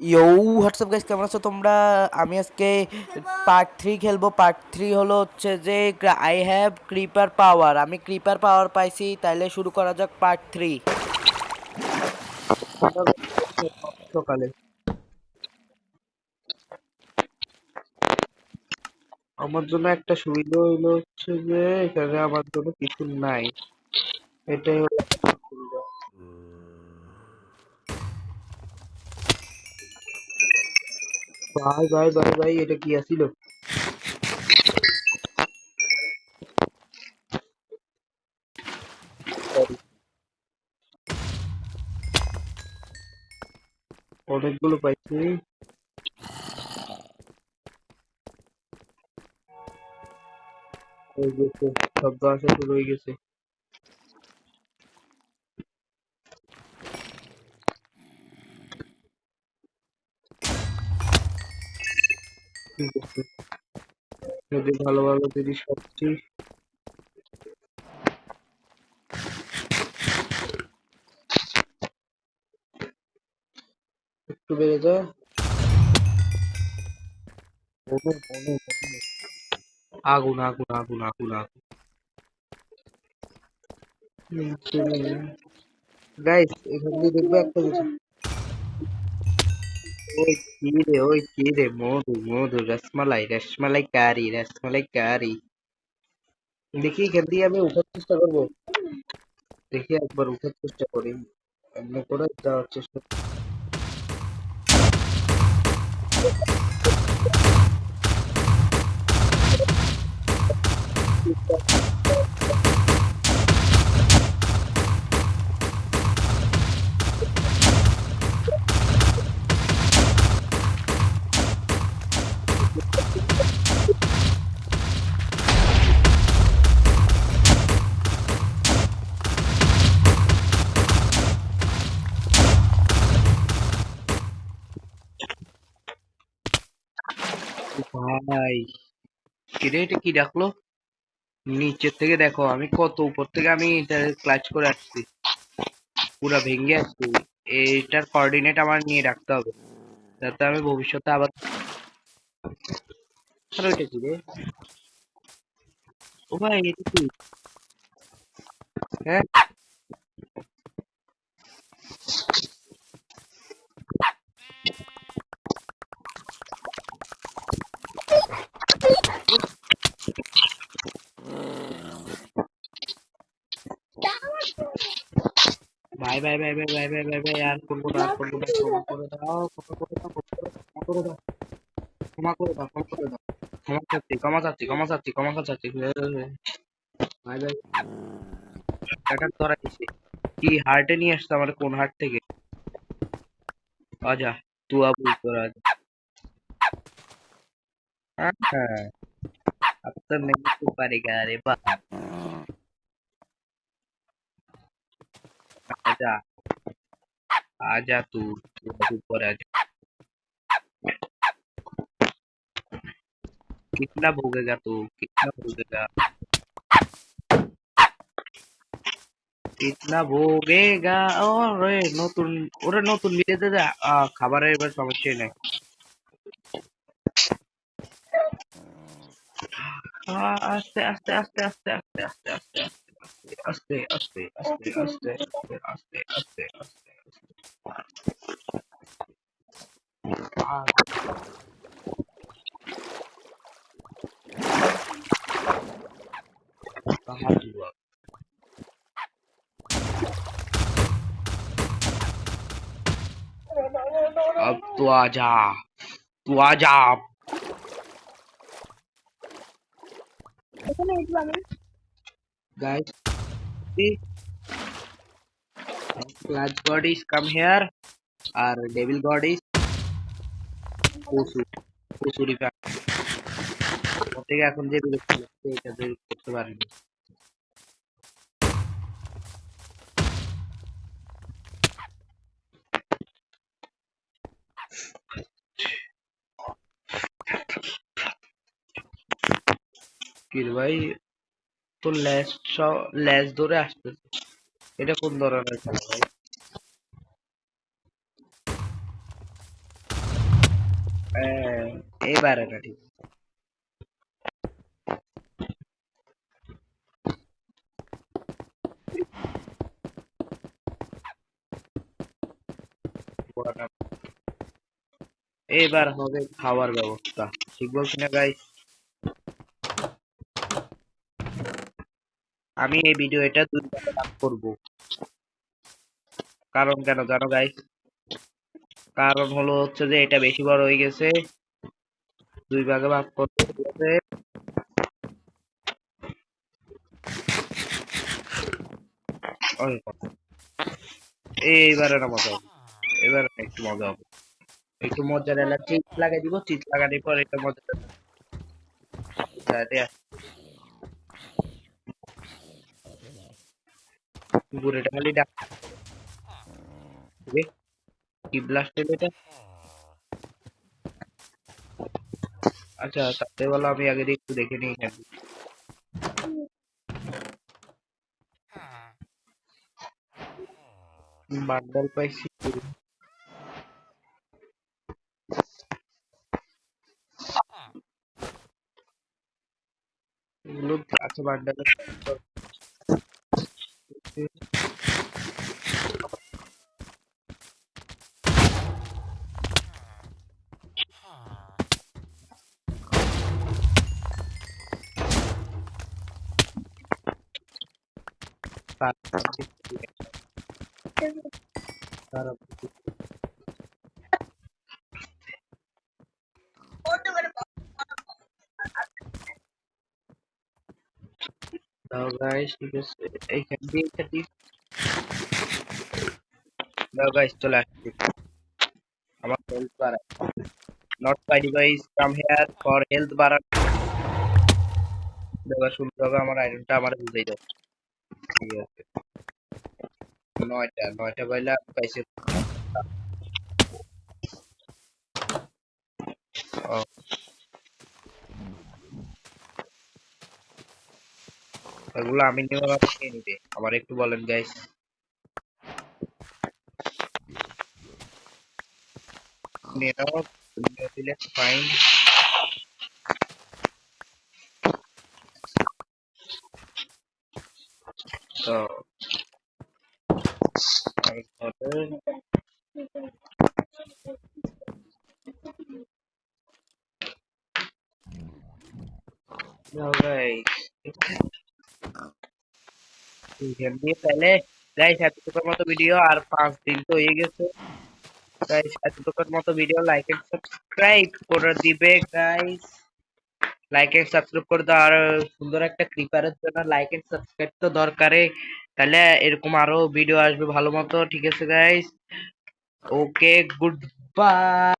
ইয়ো WhatsApp guys, কেমন আছো তোমরা? আমি আজকে পার্ট 3 খেলবো। পার্ট 3 হলো হচ্ছে যে আই হ্যাভ ক্রিপার পাওয়ার। আমি ক্রিপার পাওয়ার পাইছি, তাইলে শুরু করা যাক পার্ট 3। সকালে আমার জন্য একটা সুবিধা হইলো হচ্ছে যে এখানে আমার জন্য কিছু নাই, এটাই হলো আমার সুবিধা। ভাই ভাই ভাই ভাই, এটা কি আছিল? Sorry, অনেকগুলো পাইছি। হয়ে গেছে, শব্দ আসা শুরু হয়ে গেছে। ঠিক আছে, যদি ভালো ভালো জিনিস পাচ্ছি। একটু বেড়ে যায়। অনেক অনেক অনেক। আগুন আগুন আগুন আগুন আগুন। গাইস, এখান দিয়ে দেখবে একটা কিছু। ওই কি রে মধু মধু, রসমালাই রসমালাই কারি রসমালাই কারি। দেখি এখান দিয়ে আমি উঠার চেষ্টা করবো। দেখি একবার উঠার চেষ্টা করি, এমনি করে যাওয়ার চেষ্টা করি। ভাই, কিরে এটা কি ডাকলো? নিচের থেকে দেখো আমি কত উপর থেকে আমি এটা ক্লাচ করে আসছি, পুরা ভেঙে আসছি। এইটার কোঅর্ডিনেট আমার নিয়ে রাখতে হবে, যাতে আমি ভবিষ্যতে আবার। আর ওইটা কি রে? ও ভাই, এটা কি? হ্যাঁ, ভাই ভাই ভাই ভাই ভাই ভাই ভাই ভাই, আর করবো না আর করবো না, ক্ষমা করে দাও ক্ষমা করে দাও ক্ষমা করে দাও ক্ষমা করে দাও ক্ষমা করে দাও ক্ষমা চাচ্ছি ক্ষমা চাচ্ছি ক্ষমা চাচ্ছি ক্ষমা চাচ্ছি। ভাই ভাই, টাকার ধরা দিছে। কি হার্টে নিয়ে আসছে আমার? কোন হার্ট থেকে? আজা, তুয়া বুঝ তোরা। हाँ हाँ, अब तो नहीं तू पारेगा रे बाप। आजा, आजा तू अब ऊपर आजा। कितना भोगेगा तू, कितना भोगेगा, कितना ভোগেগা। ওরে নতুন, ওরে নতুন বিলেতে যা। খাবারের এবার সমস্যাই নাই। আস্তে আস্তে আস্তে আস্তে আস্তে আস্তে আস্তে আস্তে আস্তে আস্তে আস্তে আস্তে আস্তে আস্তে আস্তে। कहाँ तू अब तू आजा, तू आजा। Guys, see, Clutch God is come here. আর ডেভিল গড ইজ পশু, পশুরই প্রাণী। ওর থেকে এখন যে বিরক্তি লাগছে, এটা বের করতে পারিনি। কি রে ভাই, তো ল্যাজ ধরে আসতেছে। এটা কোন ধরনের খেলা ভাই? হ্যাঁ, এবারে না ঠিক পুরোটা। এবার হবে খাওয়ার ব্যবস্থা, ঠিক বলছি না গাইস? আমি এই ভিডিও এটা 2 ভাগে ভাগ করব। কারণ কেন জানো গাইস? কারণ হলো হচ্ছে যে এটা বেশি বড় হয়ে গেছে, 2 ভাগে ভাগ করতে হচ্ছে। ওই কথা। এইবারে না মজা হবে, এবার একটু মজা হবে। একটু মজারেলা চিজ লাগাই দিব, চিজ লাগানোর পর এটা মজা বুড়িটা খালি ডাকবে। কি ব্লাস্ট এটা? আচ্ছা তাতে বলো, আমি আগে দিয়ে একটু দেখে নিই এখানে। বান্ডাল পাইছি এগুলো। আচ্ছা বান্ডাল দাও গাইস, ঠিক আছে। এইখান দিয়ে এইখান দিয়ে দাও গাইস, চলে আসছি। আমার হেলথ বাড়ায়। Not my device, come here for health বাড়ানো। দেওয়া শুনতে হবে, আমার আইডেন্টিটা আমার বুঝাই দাও। ঠিক আছে, 9টা পাইলে আমি পাইছি। ও, এগুলো আমি নিয়ে আমার নিয়ে নিবে, আমার একটু বলেন গাইস। নিয়ে নাও, নিয়ে দিলে ফাইন। তো তারপরে দাও গাইস, এখান দিয়ে তাহলে গাইস এতটুকুর মতো ভিডিও, আর 5 দিন তো হয়ে গেছে। গাইস এতটুকুর মতো ভিডিও, লাইক এন্ড সাবস্ক্রাইব করে দিবে গাইস। লাইক এন্ড সাবস্ক্রাইব করে দাও, আর সুন্দর একটা ক্রিপারের জন্য লাইক এন্ড সাবস্ক্রাইব তো দরকারে। তাহলে এরকম আরো ভিডিও আসবে ভালো মতো, ঠিক আছে গাইস? ওকে, গুড বাই।